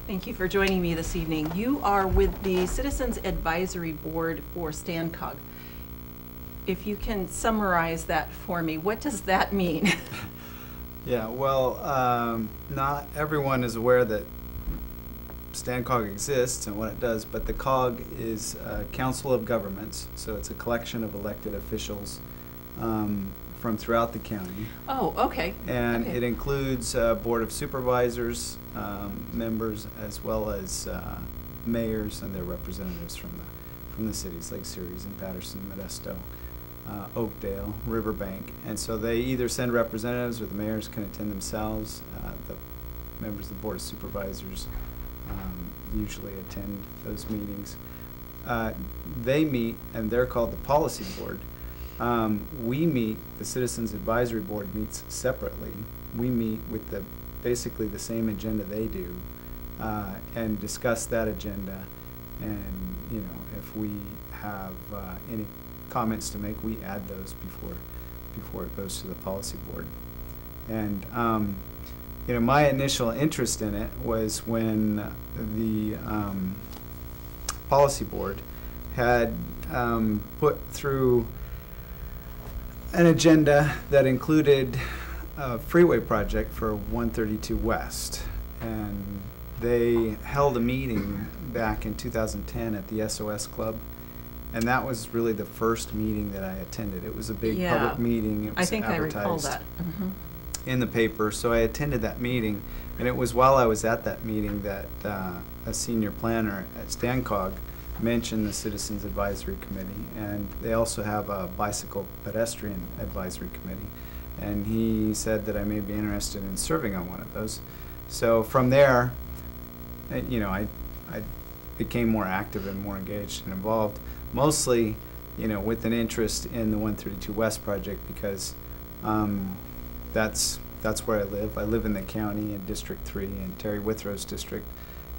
Thank you for joining me this evening. You are with the Citizens Advisory Board for STANCOG. If you can summarize that for me, what does that mean? Yeah, well, not everyone is aware that STANCOG exists and what it does, but the COG is a council of governments, so it's a collection of elected officials from throughout the county. Oh, okay. And okay. it includes Board of Supervisors members, as well as mayors and their representatives from the cities like Ceres and Patterson, Modesto, Oakdale, Riverbank. And so they either send representatives or the mayors can attend themselves. The members of the Board of Supervisors usually attend those meetings. They meet, and they're called the Policy Board. We meet, the Citizens Advisory Board meets separately. We meet with basically the same agenda they do and discuss that agenda. And, you know, if we have any comments to make, we add those before it goes to the Policy Board. And, you know, my initial interest in it was when the Policy Board had put through an agenda that included a freeway project for 132 West. And they held a meeting back in 2010 at the SOS Club. And that was really the first meeting that I attended. It was a big public meeting. It was I think advertised I recall that. in the paper. So I attended that meeting. And it was while I was at that meeting that a senior planner at STANCOG mentioned the Citizens Advisory Committee, and they also have a bicycle pedestrian advisory committee, and he said that I may be interested in serving on one of those. So from there, you know, I became more active and more engaged and involved, mostly, you know, with an interest in the 132 West project, because that's where I live. I live in the county in District 3 in Terry Withrow's district.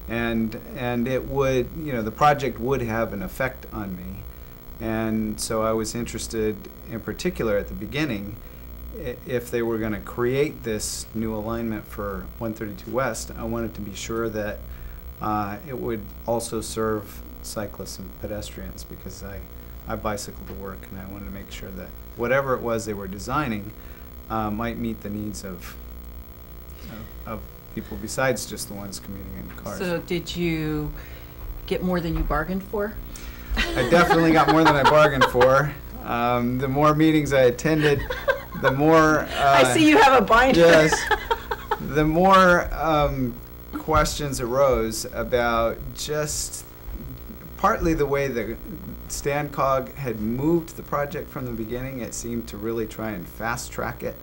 And it would, you know, the project would have an effect on me. And so I was interested in particular at the beginning, if they were going to create this new alignment for 132 West, I wanted to be sure that it would also serve cyclists and pedestrians, because I bicycle to work, and I wanted to make sure that whatever it was they were designing might meet the needs of people besides just the ones commuting in cars. So did you get more than you bargained for? I definitely got more than I bargained for. The more meetings I attended, the more... I see you have a binder. Yes. The more questions arose about just partly the way the STANCOG had moved the project from the beginning. It seemed to really try and fast track it.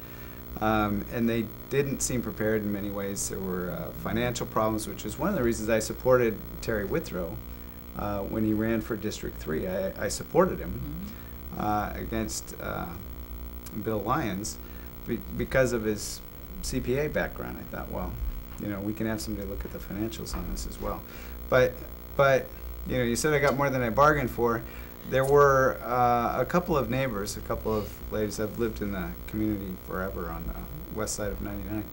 And they didn't seem prepared in many ways. There were financial problems, which is one of the reasons I supported Terry Withrow when he ran for District 3. I supported him against Bill Lyons because of his CPA background. I thought, well, you know, we can have somebody look at the financials on this as well. But you know, you said I got more than I bargained for. There were a couple of neighbors, a couple of ladies that have lived in the community forever on the west side of 99.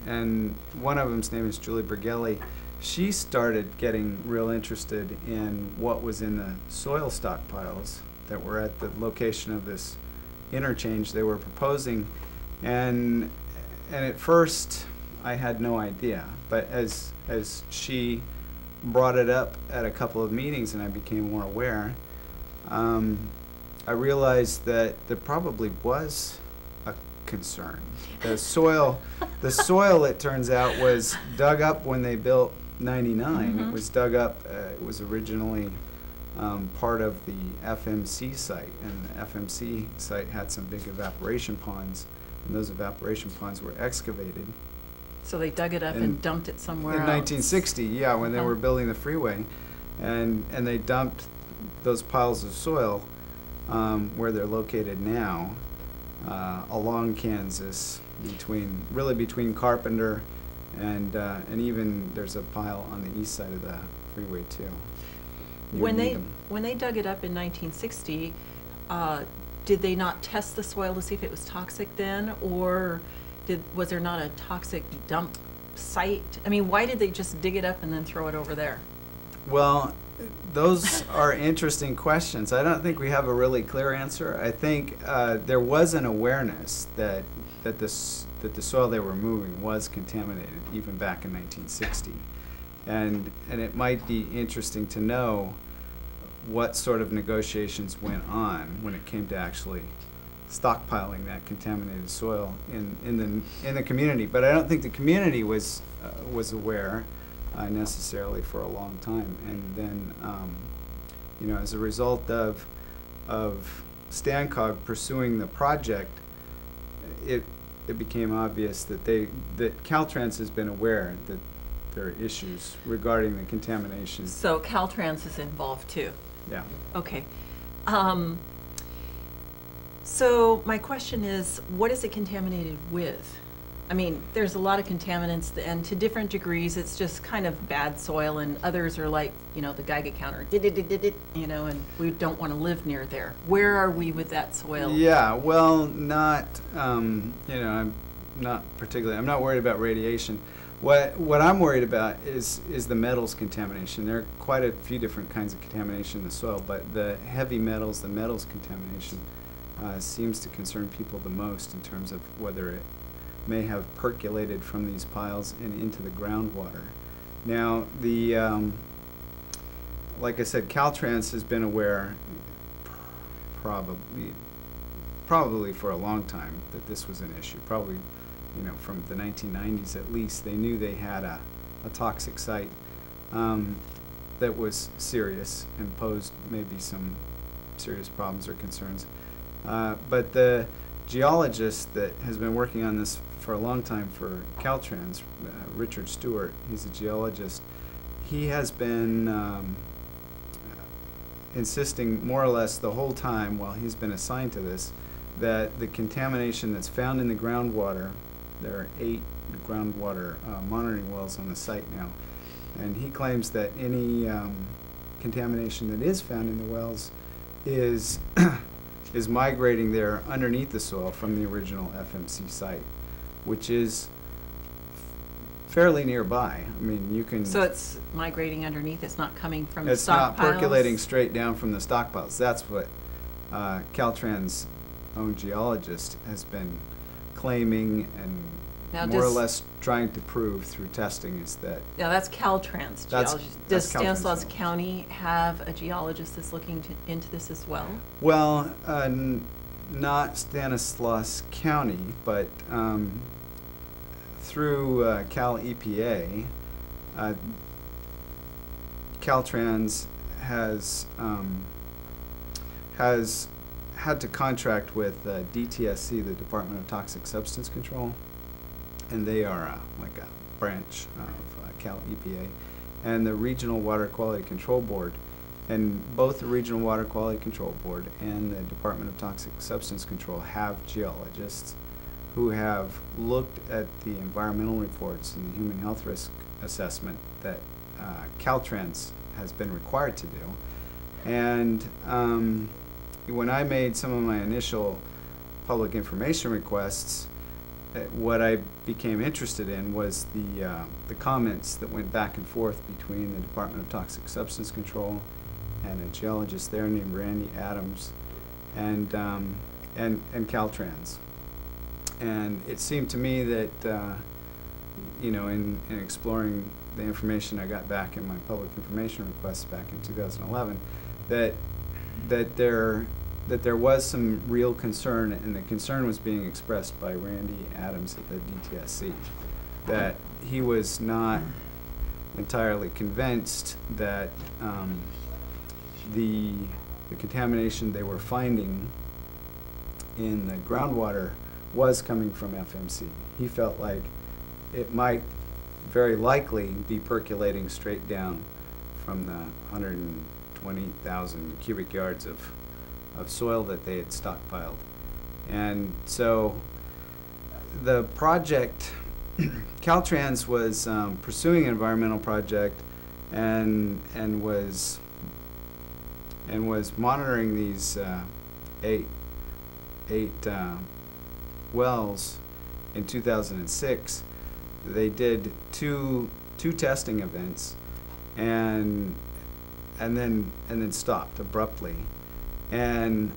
And one of them's name is Julie Bergelli. She started getting real interested in what was in the soil stockpiles that were at the location of this interchange they were proposing. And at first, I had no idea. But as she brought it up at a couple of meetings and I became more aware, I realized that there probably was a concern. The soil, it turns out, was dug up when they built 99. It was dug up, it was originally part of the FMC site, and the FMC site had some big evaporation ponds, and those evaporation ponds were excavated. So they dug it up and dumped it somewhere in else. 1960, yeah, when they were building the freeway, and they dumped those piles of soil where they're located now, along Kansas, between Carpenter and even there's a pile on the east side of the freeway too. When they dug it up in 1960, did they not test the soil to see if it was toxic then, or was there not a toxic dump site? I mean, why did they just dig it up and then throw it over there? Well, those are interesting questions. I don't think we have a really clear answer. I think there was an awareness that the soil they were moving was contaminated even back in 1960, and it might be interesting to know what sort of negotiations went on when it came to actually stockpiling that contaminated soil in the community. But I don't think the community was aware necessarily for a long time. And then, you know, as a result of StanCog pursuing the project, it became obvious that Caltrans has been aware that there are issues regarding the contamination. So Caltrans is involved too? Yeah. Okay. So my question is, what is it contaminated with? I mean, there's a lot of contaminants, and to different degrees, it's just kind of bad soil, and others are like, you know, the Geiger counter, you know, and we don't want to live near there. Where are we with that soil? Yeah, well, not, you know, I'm not worried about radiation. What I'm worried about is the metals contamination. There are quite a few different kinds of contamination in the soil, but the heavy metals, the metals contamination, seems to concern people the most in terms of whether it may have percolated from these piles and into the groundwater. Now, like I said, Caltrans has been aware probably for a long time that this was an issue. Probably, you know, from the 1990s at least, they knew they had a toxic site that was serious and posed maybe some serious problems or concerns. But the geologist that has been working on this for a long time for Caltrans, Richard Stewart, he's a geologist, he has been insisting more or less the whole time while he's been assigned to this that the contamination that's found in the groundwater, there are 8 groundwater monitoring wells on the site now, and he claims that any contamination that is found in the wells is is migrating there underneath the soil from the original FMC site, which is fairly nearby. I mean, you can... So it's migrating underneath, it's not coming from it's stockpiles? Not percolating straight down from the stockpiles. That's what Caltrans' own geologist has been claiming and now more or less trying to prove through testing is that... Now that's Caltrans geologist. Does Stanislaus Caltrans County have a geologist that's looking into this as well? Well, not Stanislaus County, but through Cal EPA, Caltrans has had to contract with DTSC, the Department of Toxic Substance Control, and they are like a branch of Cal EPA, and the Regional Water Quality Control Board. And both the Regional Water Quality Control Board and the Department of Toxic Substance Control have geologists who have looked at the environmental reports and the human health risk assessment that Caltrans has been required to do. And when I made some of my initial public information requests, what I became interested in was the comments that went back and forth between the Department of Toxic Substance Control and a geologist there named Randy Adams and Caltrans. And it seemed to me that you know, in exploring the information I got back in my public information requests back in 2011, that there was some real concern, and the concern was being expressed by Randy Adams at the DTSC, that he was not entirely convinced that the contamination they were finding in the groundwater was coming from FMC. He felt like it might very likely be percolating straight down from the 120,000 cubic yards of soil that they had stockpiled. And so the project, Caltrans was pursuing an environmental project and was monitoring these eight wells in 2006, they did two testing events, and then stopped abruptly. And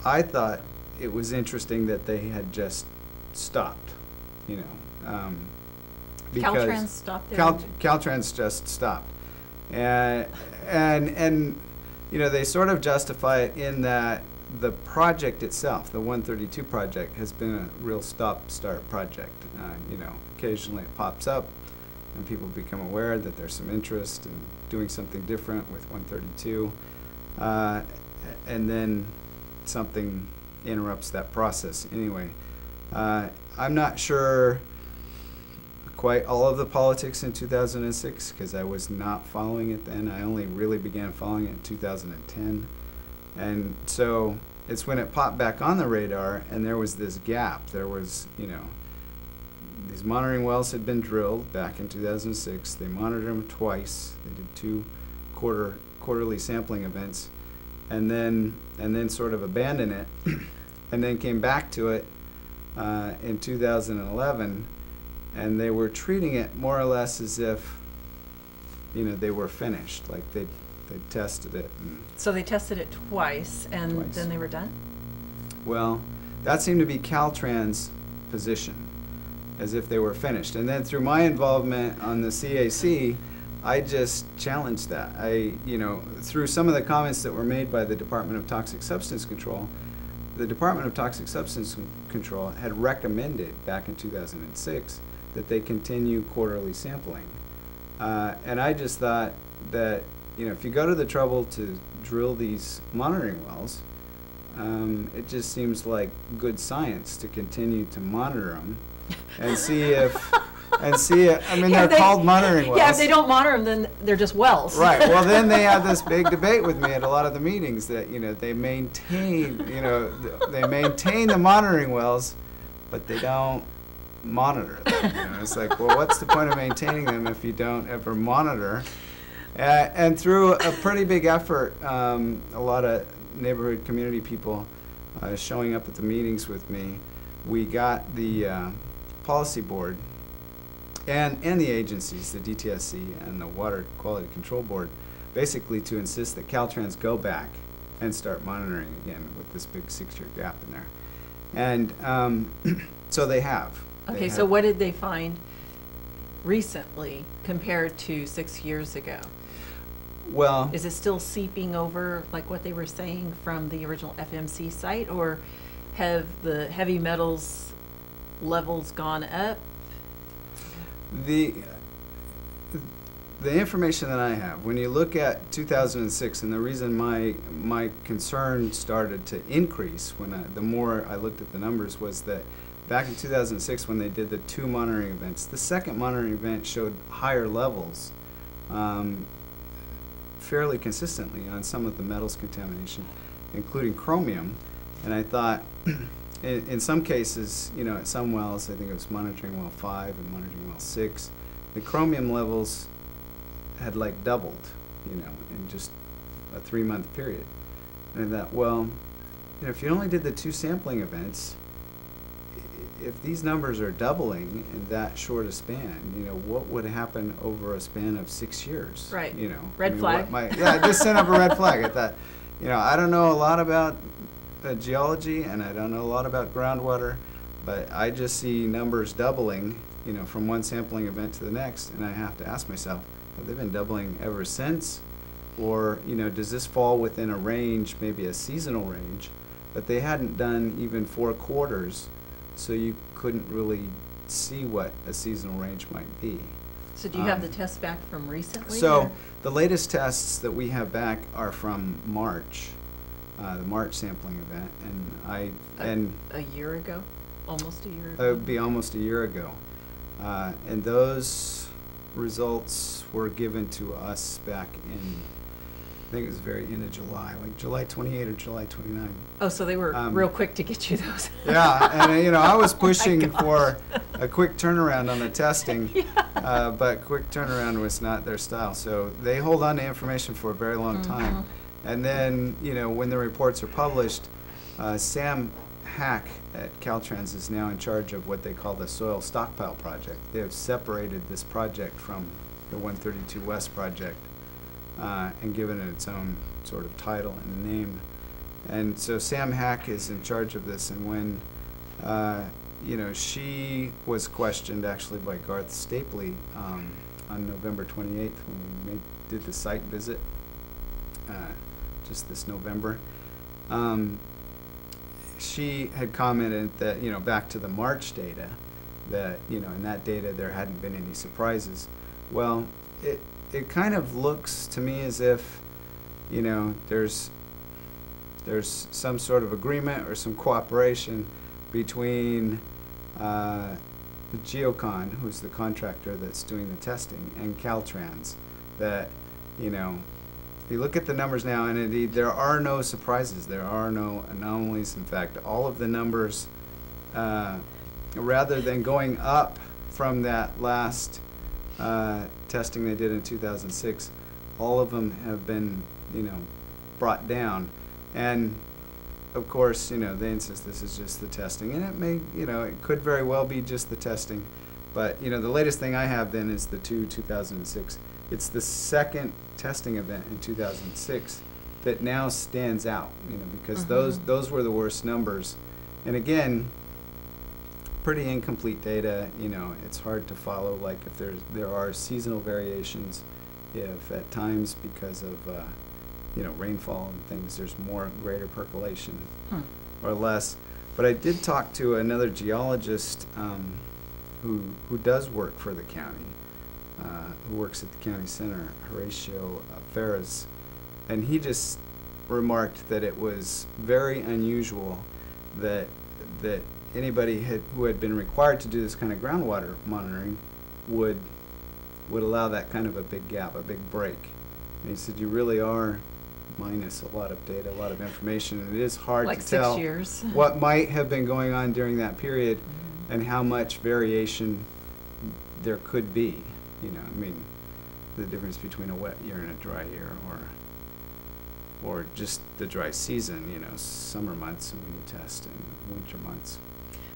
I thought it was interesting that they had just stopped, you know, because Caltrans stopped there? Caltrans just stopped. And you know, they sort of justify it in that the project itself, the 132 project, has been a real stop-start project. You know, occasionally it pops up and people become aware that there's some interest in doing something different with 132, and then something interrupts that process anyway. I'm not sure quite all of the politics in 2006 because I was not following it then. I only really began following it in 2010. And so it's when it popped back on the radar and there was this gap. There was, you know, these monitoring wells had been drilled back in 2006. They monitored them twice. They did two quarterly sampling events, and then sort of abandoned it, and then came back to it in 2011, and they were treating it more or less as if, you know, they were finished, like they tested it. So they tested it twice, and Twice. then they were done? Well, that seemed to be Caltrans' position, as if they were finished. And then through my involvement on the CAC, I just challenged that. You know, through some of the comments that were made by the Department of Toxic Substance Control, the Department of Toxic Substance Control had recommended back in 2006 that they continue quarterly sampling. And I just thought that, you know, if you go to the trouble to drill these monitoring wells, it just seems like good science to continue to monitor them and see if, I mean, Yeah, they're called monitoring wells. Yeah, if they don't monitor them, then they're just wells. Right. Well, then they had this big debate with me at a lot of the meetings that, you know, they maintain the monitoring wells, but they don't monitor them. You know, it's like, well, what's the point of maintaining them if you don't ever monitor? And through a pretty big effort, a lot of neighborhood community people showing up at the meetings with me, we got the policy board and the agencies, the DTSC and the Water Quality Control Board, basically to insist that Caltrans go back and start monitoring again with this big 6-year gap in there. And so they have. Okay, so what did they find recently compared to 6 years ago? Well, Is it still seeping over like what they were saying from the original FMC site, or have the heavy metals levels gone up? the information that I have, when you look at 2006, and the reason my concern started to increase when the more I looked at the numbers was that back in 2006 when they did the 2 monitoring events, the second monitoring event showed higher levels fairly consistently on some of the metals contamination, including chromium. And I thought, in some cases, you know, at some wells, I think it was monitoring well 5 and monitoring well 6, the chromium levels had like doubled, you know, in just a 3-month period. And I thought, well, you know, if you only did the 2 sampling events, if these numbers are doubling in that short a span, you know, what would happen over a span of 6 years? Right. You know, Red flag. Yeah, I just sent up a red flag. I thought, you know, I don't know a lot about geology and I don't know a lot about groundwater, but I just see numbers doubling, you know, from one sampling event to the next, and I have to ask myself, have they been doubling ever since? Or, you know, does this fall within a range, maybe a seasonal range? But they hadn't done even 4 quarters, so you couldn't really see what a seasonal range might be. So do you have the tests back from recently? So or? the latest tests that we have back are from March, the March sampling event, and A year ago? Almost a year it ago? would be almost a year ago. And those results were given to us back in, I think it was very end of July, like July 28 or July 29. Oh, so they were real quick to get you those. Yeah, and you know, I was Oh my pushing gosh. for a quick turnaround on the testing, Yeah. but quick turnaround was not their style. So they hold on to information for a very long time. And then, you know, when the reports are published, Sam Hack at Caltrans is now in charge of what they call the soil stockpile project. They have separated this project from the 132 West project and given it its own sort of title and name. And so Sam Hack is in charge of this, and when she was questioned actually by Garth Stapley on November 28th when we did the site visit just this November. She had commented that, back to the March data, that, in that data there hadn't been any surprises. Well, it kind of looks to me as if, there's some sort of agreement or some cooperation between the Geocon, who's the contractor that's doing the testing, and Caltrans, that, you look at the numbers now, and indeed there are no surprises, there are no anomalies. In fact, all of the numbers, rather than going up from that last testing they did in 2006, all of them have been, brought down. And of course, they insist this is just the testing, and it may, it could very well be just the testing. But, the latest thing I have then is the 2006. It's the second testing event in 2006 that now stands out, because those were the worst numbers. And again, pretty incomplete data. It's hard to follow. Like if there are seasonal variations, if at times because of rainfall and things, there's greater percolation or less. But I did talk to another geologist who does work for the county, who works at the county center, Horatio Ferraz, and he just remarked that it was very unusual that anybody who had been required to do this kind of groundwater monitoring would allow that kind of a big gap, a big break. And he said, you really are minus a lot of data, a lot of information, and it is hard to tell 6 years. what might have been going on during that period and how much variation there could be. The difference between a wet year and a dry year, or just the dry season, summer months when you test and winter months.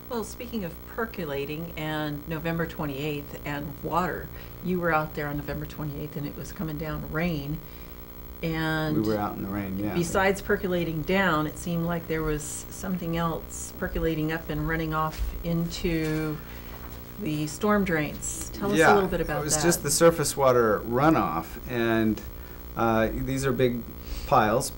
Well, speaking of percolating and November 28th and water, you were out there on November 28th and it was coming down rain. And we were out in the rain, yeah. Besides percolating down, it seemed like there was something else percolating up and running off into the storm drains. Tell us a little bit about that. It was just the surface water runoff, and these are big piles,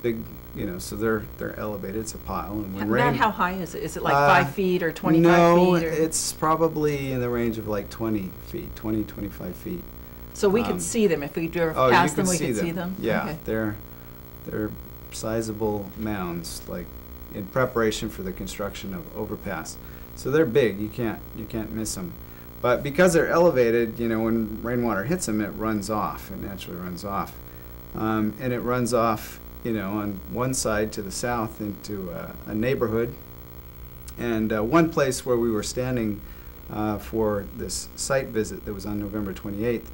so they're elevated. It's a pile, and when rain. How high is it? Is it like 5 feet or 25 feet? No, it's probably in the range of like 20 feet, 20, 25 feet. So we could see them if we drove past them. We could see them. Yeah, okay. they're sizable mounds, like in preparation for the construction of overpass. So they're big. You can't miss them. But because they're elevated, when rainwater hits them, it runs off. It naturally runs off, and it runs off, on one side to the south into a neighborhood. And one place where we were standing for this site visit that was on November 28th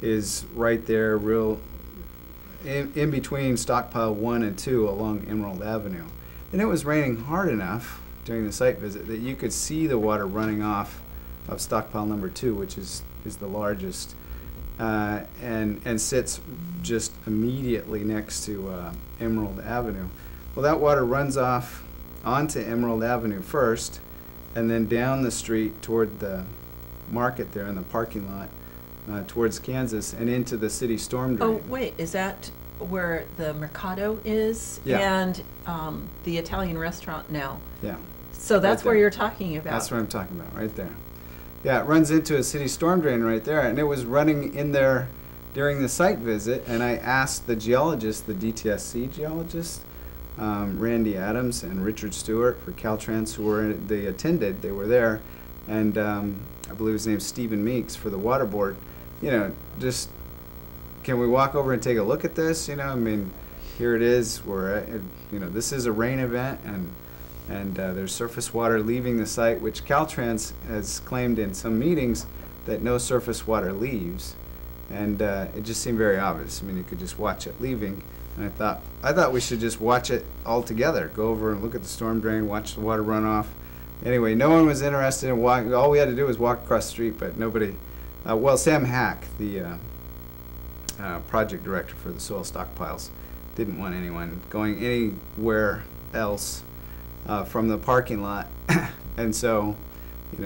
is right there, in between stockpile 1 and 2 along Emerald Avenue. And it was raining hard enough during the site visit that you could see the water running off of stockpile number 2, which is the largest, and sits just immediately next to Emerald Avenue. Well, that water runs off onto Emerald Avenue first, and then down the street toward the market there in the parking lot, towards Kansas, and into the city storm drain. Oh, wait, is that where the Mercado is? Yeah. And the Italian restaurant now? Yeah. So that's right where there. you're talking about? That's what I'm talking about, right there. Yeah, it runs into a city storm drain right there, and it was running in there during the site visit, and I asked the geologist, the DTSC geologist, Randy Adams and Richard Stewart for Caltrans, they attended, they were there, and I believe his name's Stephen Meeks for the water board. Just can we walk over and take a look at this? Here it is. This is a rain event, and there's surface water leaving the site, which Caltrans has claimed in some meetings that no surface water leaves, and it just seemed very obvious. You could just watch it leaving. And I thought we should just watch it all together. Go over and look at the storm drain, watch the water run off. Anyway, no one was interested in walking. All we had to do was walk across the street, but nobody. Well, Sam Hack, the project director for the soil stockpiles, didn't want anyone going anywhere else from the parking lot, and so,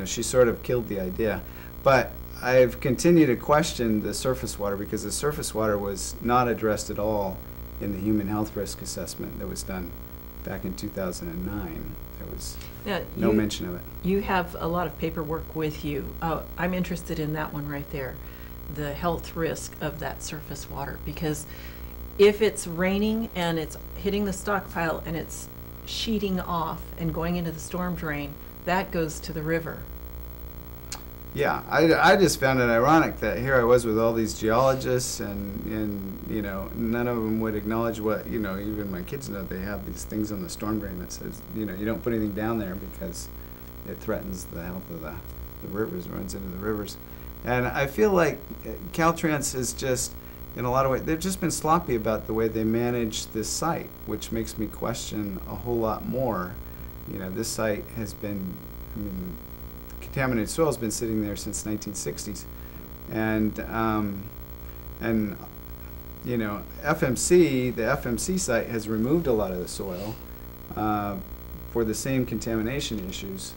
she sort of killed the idea. But I've continued to question the surface water, because the surface water was not addressed at all in the human health risk assessment that was done back in 2009. There was no mention of it. You have a lot of paperwork with you. I'm interested in that one right there, the health risk of that surface water, because if it's raining and it's hitting the stockpile and it's sheeting off and going into the storm drain, that goes to the river. Yeah, I just found it ironic that here I was with all these geologists, and none of them would acknowledge what, even my kids know, they have these things on the storm drain that says, you don't put anything down there because it threatens the health of the rivers, runs into the rivers. And I feel like Caltrans is just, in a lot of ways, they've just been sloppy about the way they manage this site, which makes me question a whole lot more. This site has been, contaminated soil has been sitting there since 1960s, and FMC, the FMC site has removed a lot of the soil for the same contamination issues,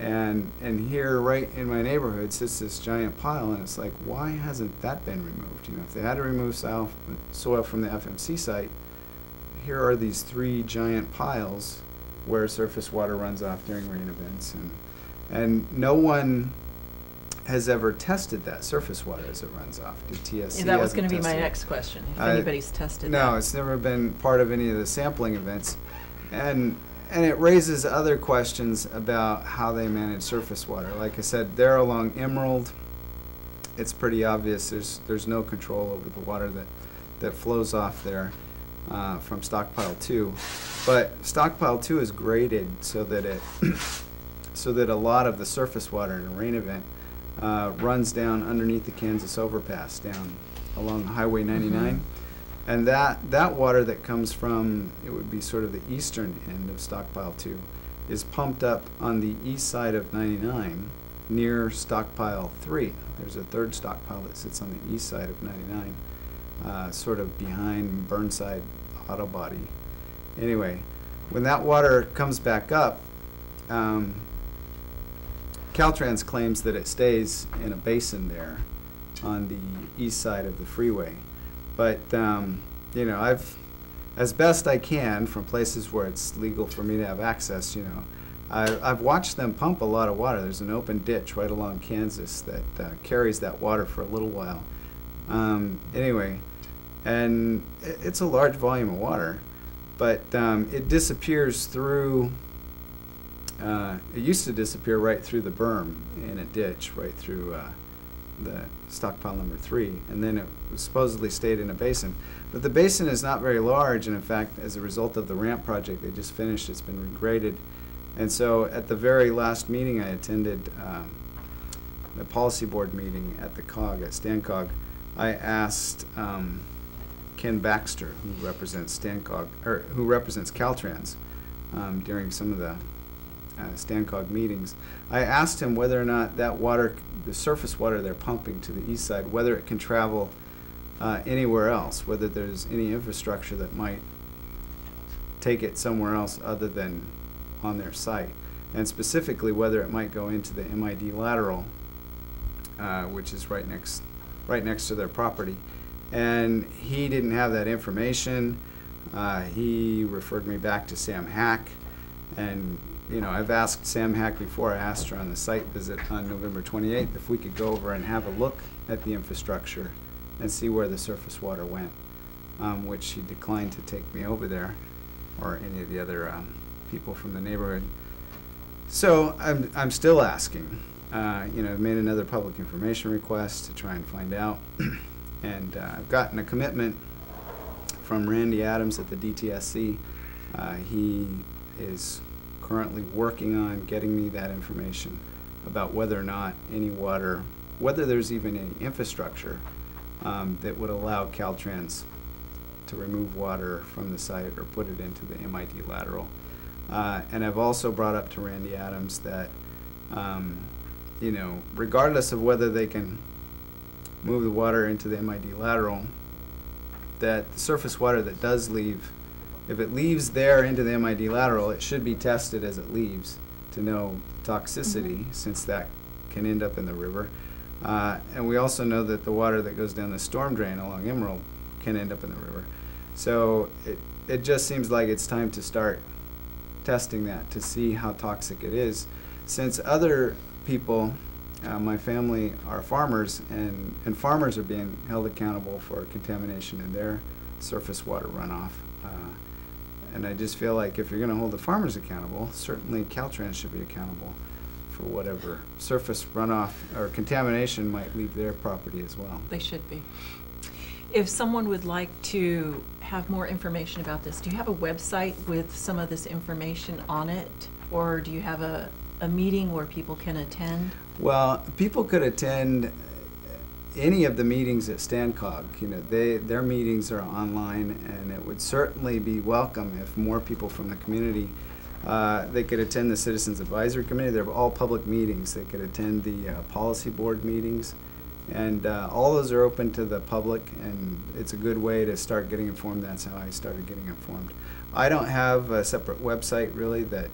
and here right in my neighborhood sits this giant pile, and it's like, why hasn't that been removed? If they had to remove soil from the FMC site, here are these 3 giant piles where surface water runs off during rain events, and no one has ever tested that surface water as it runs off. TSC that was going to be my tested it. next question, if anybody's tested that. No, it's never been part of any of the sampling events. And it raises other questions about how they manage surface water. Like I said, there along Emerald, it's pretty obvious there's no control over the water that flows off there from Stockpile 2. But Stockpile 2 is graded so that it so that a lot of the surface water in a rain event runs down underneath the Kansas overpass, down along Highway 99. Mm-hmm. And that water that comes from, it would be sort of the eastern end of Stockpile 2, is pumped up on the east side of 99 near Stockpile 3. There's a third stockpile that sits on the east side of 99, sort of behind Burnside Auto Body. Anyway, when that water comes back up, Caltrans claims that it stays in a basin there on the east side of the freeway. But, I've, as best I can from places where it's legal for me to have access, I've watched them pump a lot of water. There's an open ditch right along Kansas that carries that water for a little while. Anyway, and it's a large volume of water, but it disappears through. It used to disappear right through the berm in a ditch, right through the stockpile number 3, and then it supposedly stayed in a basin. But the basin is not very large, and in fact, as a result of the ramp project they just finished, it's been regraded. And so at the very last meeting I attended, the policy board meeting at the COG, at StanCog, I asked Ken Baxter, who represents StanCog, or who represents Caltrans, during some of the StanCog meetings, I asked him whether or not that water, the surface water they're pumping to the east side, whether it can travel anywhere else, whether there's any infrastructure that might take it somewhere else other than on their site, and specifically whether it might go into the MID lateral, which is right next to their property. And he didn't have that information. He referred me back to Sam Hack, and I've asked Sam Hack before. I asked her on the site visit on November 28th if we could go over and have a look at the infrastructure and see where the surface water went, which she declined to take me over there, or any of the other people from the neighborhood. So I'm still asking. I've made another public information request to try and find out, and I've gotten a commitment from Randy Adams at the DTSC. He is currently working on getting me that information about whether or not any water, whether there's even any infrastructure that would allow Caltrans to remove water from the site or put it into the MID lateral. And I've also brought up to Randy Adams that, you know, regardless of whether they can move the water into the MID lateral, that the surface water that does leave, if it leaves there into the MID lateral, it should be tested as it leaves to know toxicity, since that can end up in the river. And we also know that the water that goes down the storm drain along Emerald can end up in the river. So it just seems like it's time to start testing that to see how toxic it is, since other people, my family, are farmers, and farmers are being held accountable for contamination in their surface water runoff. And I just feel like if you're going to hold the farmers accountable, certainly Caltrans should be accountable for whatever surface runoff or contamination might leave their property as well. They should be. If someone would like to have more information about this, do you have a website with some of this information on it? Or do you have a meeting where people can attend? Well, people could attend any of the meetings at STANCOG. You know, their meetings are online, and it would certainly be welcome if more people from the community, they could attend the Citizens Advisory Committee. They're all public meetings. They could attend the policy board meetings, and all those are open to the public, and it's a good way to start getting informed. That's how I started getting informed. I don't have a separate website really that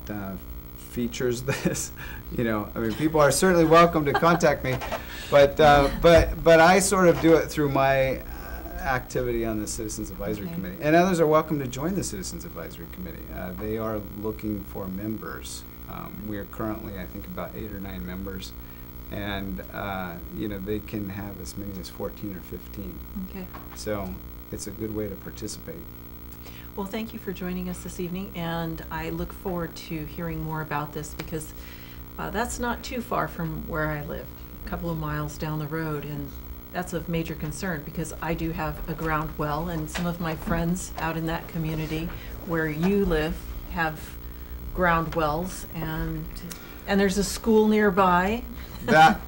features this. You know, I mean, people are certainly welcome to contact me, but I sort of do it through my activity on the Citizens Advisory Committee, and others are welcome to join the Citizens Advisory Committee. They are looking for members. We are currently, I think, about 8 or 9 members, and you know, they can have as many as 14 or 15. Okay. So it's a good way to participate. Well, thank you for joining us this evening, and I look forward to hearing more about this, because that's not too far from where I live, a couple of miles down the road, and that's of major concern because I do have a ground well, and some of my friends out in that community where you live have ground wells, and there's a school nearby. That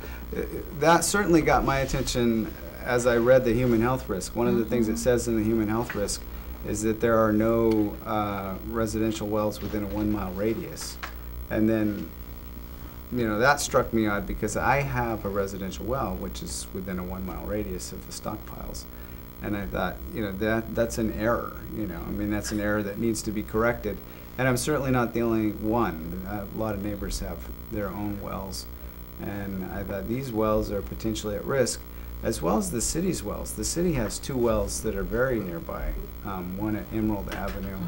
certainly got my attention as I read the human health risk. One of the things it says in the human health risk is that there are no residential wells within a 1 mile radius. And then, you know, that struck me odd because I have a residential well which is within a 1 mile radius of the stockpiles. And I thought, you know, that's an error, you know. I mean, that's an error that needs to be corrected. And I'm certainly not the only one. A lot of neighbors have their own wells. And I thought these wells are potentially at risk, as well as the city's wells. The city has 2 wells that are very nearby, one at Emerald Avenue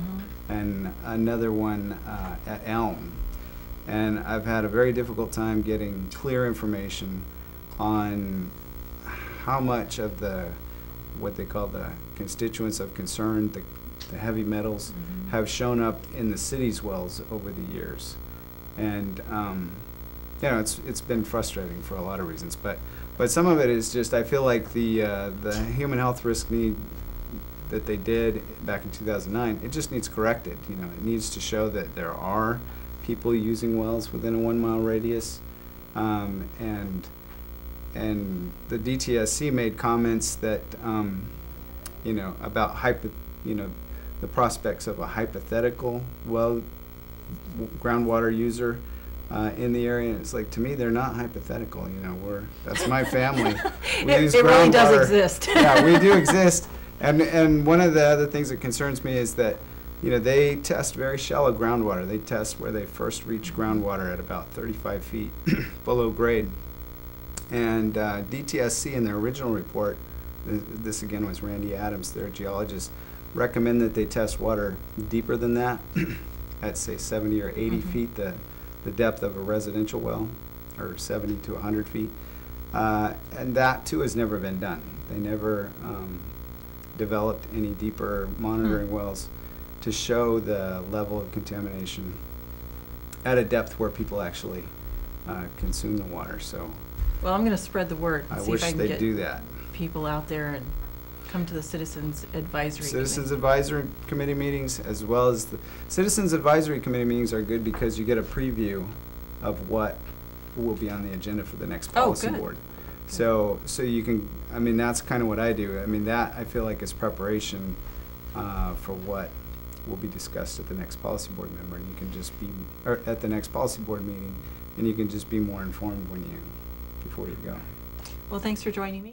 and another one at Elm. And I've had a very difficult time getting clear information on how much of what they call the constituents of concern, the heavy metals, have shown up in the city's wells over the years. And you know, it's been frustrating for a lot of reasons, but some of it is just, I feel like the human health risk need that they did back in 2009, it just needs corrected. You know, it needs to show that there are people using wells within a 1 mile radius, and the DTSC made comments that you know, about the prospects of a hypothetical well groundwater user in the area. And it's like, to me, they're not hypothetical. You know, that's my family. It really does exist. Yeah, we do exist. And one of the other things that concerns me is that, you know, they test very shallow groundwater. They test where they first reach groundwater at about 35 feet below grade. And DTSC in their original report, this again was Randy Adams, their geologist, recommend that they test water deeper than that, at say 70 or 80 feet, the depth of a residential well, or 70 to 100 feet. And that too has never been done. They never developed any deeper monitoring wells to show the level of contamination at a depth where people actually consume the water. So, well, I'm going to spread the word. I see wish if I can they'd get do that. people out there and come to the Citizens Advisory Citizens Committee. Advisory Committee meetings, as well as the Citizens Advisory Committee meetings, are good because you get a preview of what will be on the agenda for the next policy board. So you can, I mean, that's kind of what I do. I mean, that I feel like is preparation for what will be discussed at the next policy board member, and you can just be, or at the next policy board meeting, and you can just be more informed before you go. Well, thanks for joining me.